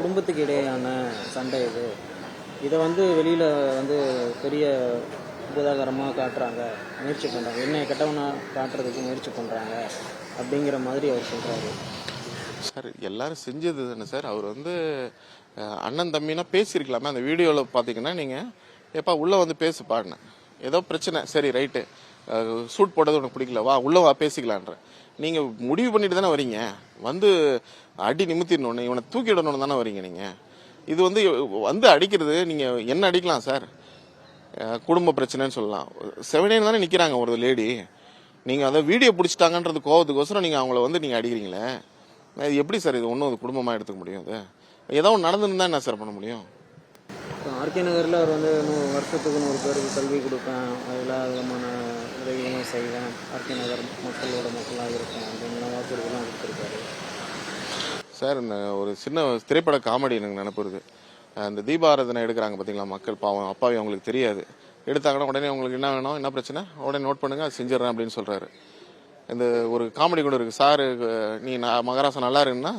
குடும்பத்துக்கு இடையேயான சண்டை இது. இதை வந்து வெளியில் வந்து பெரிய உபதாகரமாக காட்டுறாங்க, முயற்சி பண்ணுறாங்க, என்ன கெட்டவனாக காட்டுறதுக்கு முயற்சி பண்ணுறாங்க அப்படிங்கிற மாதிரி அவர் சொல்கிறாரு. சார் எல்லாரும் செஞ்சது தானே சார். அவர் வந்து அண்ணன் தம்பினா பேசியிருக்கலாமே. அந்த வீடியோவில் பார்த்தீங்கன்னா நீங்கள் எப்போ உள்ளே வந்து பேசி பாடினேன், ஏதோ பிரச்சனை, சரி ரைட்டு, சூட் போட்டது உனக்கு பிடிக்கல, வா உள்ளே வா பேசிக்கலான்ற. நீங்கள் முடிவு பண்ணிட்டு தானே வரீங்க, வந்து அடி நிமித்திடணுன்னு இவனை தூக்கிடணும்னு தானே வரீங்க நீங்கள். இது வந்து வந்து அடிக்கிறது, நீங்கள் என்ன அடிக்கலாம் சார், குடும்ப பிரச்சனைன்னு சொல்லலாம். செவனேன்னு தானே நிற்கிறாங்க ஒரு லேடி. நீங்கள் அதை வீடியோ பிடிச்சிட்டாங்கன்றது கோவத்துக்கோசரம் நீங்கள் அவங்கள வந்து நீங்கள் அடிக்கிறீங்களே, இது எப்படி சார் இது ஒன்றும் அது குடும்பமாக எடுத்துக்க முடியும்? அது ஏதோ ஒன்று நடந்துருந்தா என்ன சார் பண்ண முடியும்? ஆர்கே நகரில் அவர் வந்து 100 வருஷத்துக்கு 100 பேருக்கு கல்வி கொடுப்பேன், எல்லா விதமான உதவிகளும் செய்வேன், ஆர்கே நகர் மக்களோட மக்களாக இருப்பேன் அப்படிங்கிற வாக்குறுதிலாம் கொடுத்துருக்காரு சார். இந்த ஒரு சின்ன திரைப்பட காமெடி எனக்கு நினைப்புறது. இந்த தீபாராதனை எடுக்கிறாங்க பார்த்தீங்களா, மக்கள் பாவம் அப்பாவி அவங்களுக்கு தெரியாது, எடுத்தாங்கன்னா உடனே உங்களுக்கு என்ன வேணும், என்ன பிரச்சனை, உடனே நோட் பண்ணுங்க, அது செஞ்சிடறேன் அப்படின்னு சொல்கிறாரு. இந்த ஒரு காமெடி கூட இருக்குது. சார் நீ மகாராஷ்டிரா நல்லா இருக்குன்னா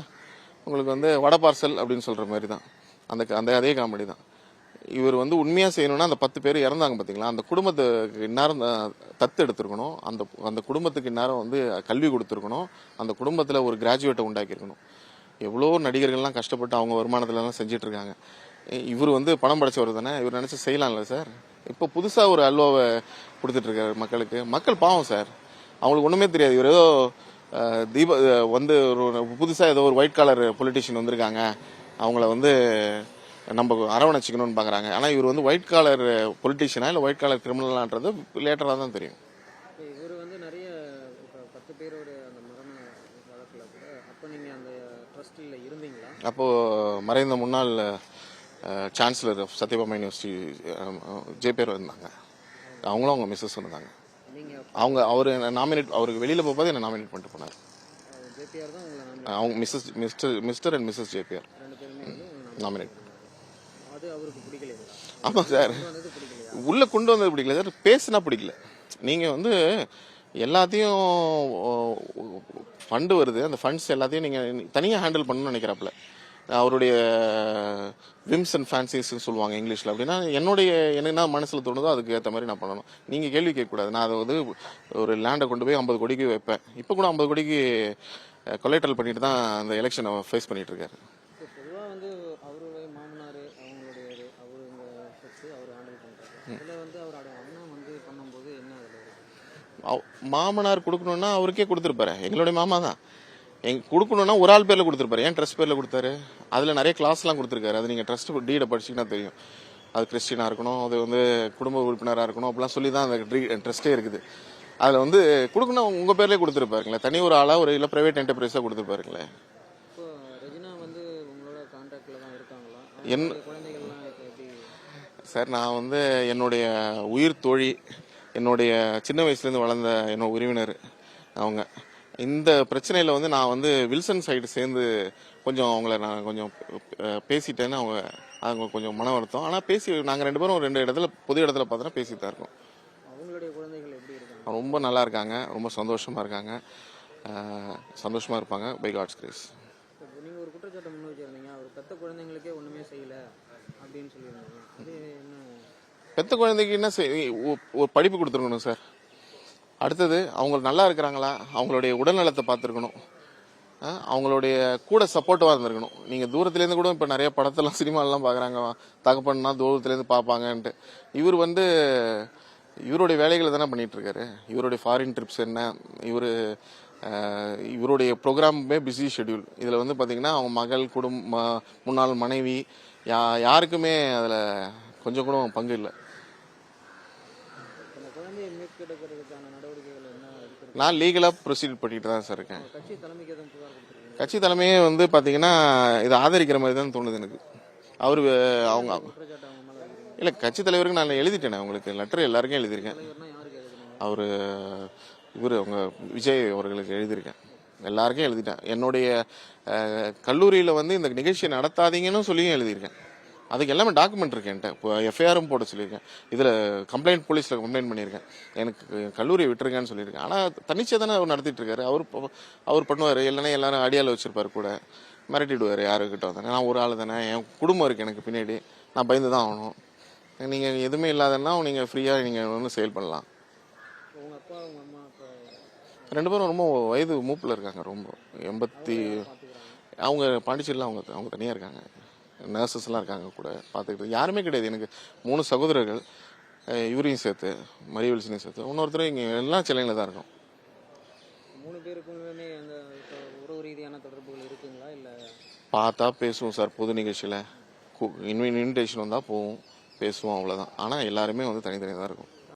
உங்களுக்கு வந்து வடை பார்சல் அப்படின்னு சொல்கிற மாதிரி தான் அந்த அதே காமெடி தான். இவர் வந்து உண்மையாக செய்யணும்னா அந்த 10 பேர் இறந்தாங்க பார்த்தீங்களா, அந்த குடும்பத்துக்கு இந்நேரம் தத்து எடுத்துருக்கணும், அந்த குடும்பத்துக்கு இந்நேரம் வந்து கல்வி கொடுத்துருக்கணும், அந்த குடும்பத்தில் ஒரு கிராஜுவேட்டை உண்டாக்கியிருக்கணும். எவ்வளோ நடிகர்கள்லாம் கஷ்டப்பட்டு அவங்க வருமானத்துலலாம் செஞ்சிட்டு இருக்காங்க. இவர் வந்து பணம் படைச்சவர் தானே, இவர் நினச்சி செய்யலாம்ல சார். இப்போ புதுசாக ஒரு அல்வாவை கொடுத்துட்ருக்காரு மக்களுக்கு. மக்கள் பாவம் சார், அவங்களுக்கு ஒன்றுமே தெரியாது. இவர் ஏதோ வந்து ஒரு புதுசாக ஏதோ ஒரு ஒயிட் காலர் பொலிட்டிஷியன் வந்திருக்காங்க, அவங்கள வந்து நம்ம அரவணைச்சிக்கணும்னு பார்க்குறாங்க. ஆனால் இவர் வந்து ஒயிட் காலர் பொலிட்டிஷியனா இல்லை ஒயிட் காலர் கிரிமினலான்றது லேட்டராக தான் தெரியும். இவர் வந்து நிறைய 10 பேரோட அந்த மரண வழக்கில் கூட அப்போ நீங்கள் அந்த ட்ரஸ்டில் இருந்தீங்களா? அப்போது மறைந்த முன்னாள் chancellor of Sathyabama university JPR இருந்தாங்க, அவங்களும் அவங்க மிஸ்ஸஸ் இருந்தாங்க. அவர் நாமினேட், அவருக்கு வெளியில் போகும்போது என்ன நாமினேட் பண்ணிட்டு போனார். அவங்க Mr and Mrs JPR nominate. ஆமாம் சார், உள்ள கொண்டு வந்தது பிடிக்கல சார், பேசுனா பிடிக்கல. நீங்கள் வந்து எல்லாத்தையும் ஃபண்டு வருது, அந்த ஃபண்ட்ஸ் எல்லாத்தையும் நீங்கள் தனியாக ஹேண்டில் பண்ணணும்னு நினைக்கிறாப்புல. அவருடைய விம்ஸ் அண்ட் ஃபேன்சிஸ்ன்னு சொல்லுவாங்க இங்கிலீஷில். அப்படின்னா எனக்கு என்ன மனசில் தோணுதோ அதுக்கு ஏற்ற மாதிரி நான் பண்ணணும். நீங்கள் கேள்வி கேட்கக்கூடாது. நான் அதை வந்து ஒரு லேண்டை கொண்டு போய் 50 கோடிக்கு வைப்பேன். இப்போ கூட 50 கோடிக்கு கொலேட்ரல் பண்ணிட்டு தான் அந்த எலெக்ஷனை ஃபேஸ் பண்ணிட்டு இருக்காரு. பொதுவாக வந்து அவருடைய மாமனார் அவங்களுடைய அவர் இந்த சொத்து அவர் ஹேண்டில் பண்ணுறாரு. இதில் வந்து அவரோட அண்ணன் வந்து பண்ணும்போது என்ன மாமனார் கொடுக்கணும்னா அவருக்கே கொடுத்துருப்பாரு. எங்களுடைய மாமா தான். கொடுக்கணும்னா ஒரு ஆள் பேரில் கொடுத்துருப்பாரு. ஏன் ட்ரஸ்ட் பேரில் கொடுத்தாரு? அதில் நிறைய கிளாஸ்லாம் கொடுத்துருக்காரு. அது நீங்கள் ட்ரஸ்ட் டீடை படிச்சிங்கன்னா தெரியும். அது கிறிஸ்டினாக இருக்கணும், அது வந்து குடும்ப உறுப்பினராக இருக்கணும், அப்படிலாம் சொல்லி தான் அந்த ட்ரஸ்ட்டே இருக்குது. அதில் வந்து கொடுக்கணும் உங்கள் பேர்லேயே கொடுத்துருப்பாருங்களே, தனி ஒரு ஆளாக ஒரு இல்லை ப்ரைவேட் என்டர்பிரைஸாக கொடுத்துருப்பாருங்களே. சார் நான் வந்து என்னுடைய உயிர் தோழி, என்னுடைய சின்ன வயசுலேருந்து வளர்ந்த என்னோட உறவினர் அவங்க. இந்த பிரச்சனையில் வந்து நான் வந்து வில்சன் சைடு சேர்ந்து கொஞ்சம் அவங்கள நான் கொஞ்சம் பேசிட்டேன்னு அவங்க கொஞ்சம் மன வருத்தம். ஆனால் நாங்கள் 2 பேரும் 2 இடத்துல பொது இடத்துல பார்த்தோன்னா பேசிட்டு தான் இருக்கோம். அவங்களுடைய குழந்தைகள் எப்படி இருக்காங்க? ரொம்ப நல்லா இருக்காங்க, ரொம்ப சந்தோஷமாக இருக்காங்க, சந்தோஷமாக இருப்பாங்க பை காட்ஸ் கிரேஸ். நீங்கள் ஒரு குற்றச்சாட்டை முன் வச்சிருந்தீங்க, அவர் பெத்த குழந்தைங்களுக்கே ஒன்றுமே செய்யலை அப்படின்னு சொல்லியிருந்தீங்க. அது என்ன? பெத்த குழந்தைக்கு என்ன ஒரு படிப்பு கொடுத்துருக்கணும் சார். அடுத்தது அவங்க நல்லா இருக்கிறாங்களா, அவங்களுடைய உடல்நலத்தை பார்த்துருக்கணும், அவங்களுடைய கூட சப்போர்ட்டிவாக இருந்திருக்கணும். நீங்கள் தூரத்துலேருந்து கூட இப்போ நிறைய படத்தெல்லாம் சினிமாலெலாம் பார்க்குறாங்க, தகப்பன்னா தூரத்துலேருந்து பார்ப்பாங்கன்ட்டு. இவர் வந்து இவருடைய வேலைகளை தானே பண்ணிகிட்ருக்காரு. இவருடைய ஃபாரின் ட்ரிப்ஸ் என்ன, இவருடைய ப்ரோக்ராமே பிஸி ஷெட்யூல். இதில் வந்து பார்த்திங்கன்னா அவங்க மகள், முன்னாள் மனைவி, யாருக்குமே அதில் கொஞ்சம் கூட பங்கு இல்லை. நான் லீகலாக ப்ரொசீட் பண்ணிட்டு தான் சார் இருக்கேன். கட்சி தலைமையே வந்து பார்த்தீங்கன்னா இதை ஆதரிக்கிற மாதிரி தான் தோணுது எனக்கு. அவங்க இல்லை, கட்சி தலைவருக்கு நான் எழுதிட்டேனே, அவங்களுக்கு லெட்டர் எல்லாருக்கும் எழுதியிருக்கேன். அவங்க விஜய் அவர்களுக்கு எழுதியிருக்கேன், எல்லாருக்கும் எழுதிட்டேன். என்னுடைய கல்லூரியில் வந்து இந்த நிகழ்ச்சியை நடத்தாதீங்கன்னு சொல்லியும் எழுதியிருக்கேன். அதுக்கு எல்லாமே டாக்குமெண்ட் இருக்கு என்கிட்ட. இப்போ எஃப்ஐஆரும் போட சொல்லியிருக்கேன், இதில் கம்ப்ளைண்ட் போலீஸில் கம்ப்ளைண்ட் பண்ணியிருக்கேன், எனக்கு கல்லூரியை விட்டுருங்கன்னு சொல்லியிருக்கேன். ஆனால் தனிச்சே தானே அவர் நடத்திட்டு இருக்காரு. அவர் பண்ணுவார், இல்லைன்னா எல்லாரும் அடியால் வச்சிருப்பாரு கூட. மிரட்டிடுவார் யாருக்கிட்ட வந்தாங்க. நான் ஒரு ஆள் தானே, என் குடும்பம் இருக்குது எனக்கு பின்னாடி, நான் பயந்து தான் ஆகணும். நீங்கள் எதுவுமே இல்லாதன்னா நீங்கள் ஃப்ரீயாக நீங்கள் வந்து செயல் பண்ணலாம். உங்கள் அப்பா உங்கள் அம்மா இப்போ 2 பேரும் ரொம்ப வயது மூப்பில் இருக்காங்க. ரொம்ப 80 பார்த்துக்கிறாங்க. அவங்க பாண்டிச்சேரியில் அவங்க தனியாக இருக்காங்க. நர்சஸ்லாம் இருக்காங்க கூட பார்த்துக்கிட்டு. யாருமே கிடையாது எனக்கு. 3 சகோதரர்கள், இவரையும் சேர்த்து மரியவல்சனையும் சேர்த்து, இன்னொருத்தர் இங்கே எல்லாம் சென்னையில் தான் இருக்கும். 3 பேருக்குமே அந்த இப்போ உறவு ரீதியான தொடர்புகள் இருக்குங்களா இல்லை? பார்த்தா பேசுவோம் சார், பொது நிகழ்ச்சியில் இன்விடேஷன் வந்தால் போவோம், பேசுவோம், அவ்வளோதான். ஆனால் எல்லாருமே வந்து தனித்தனியாக தான் இருக்கும்.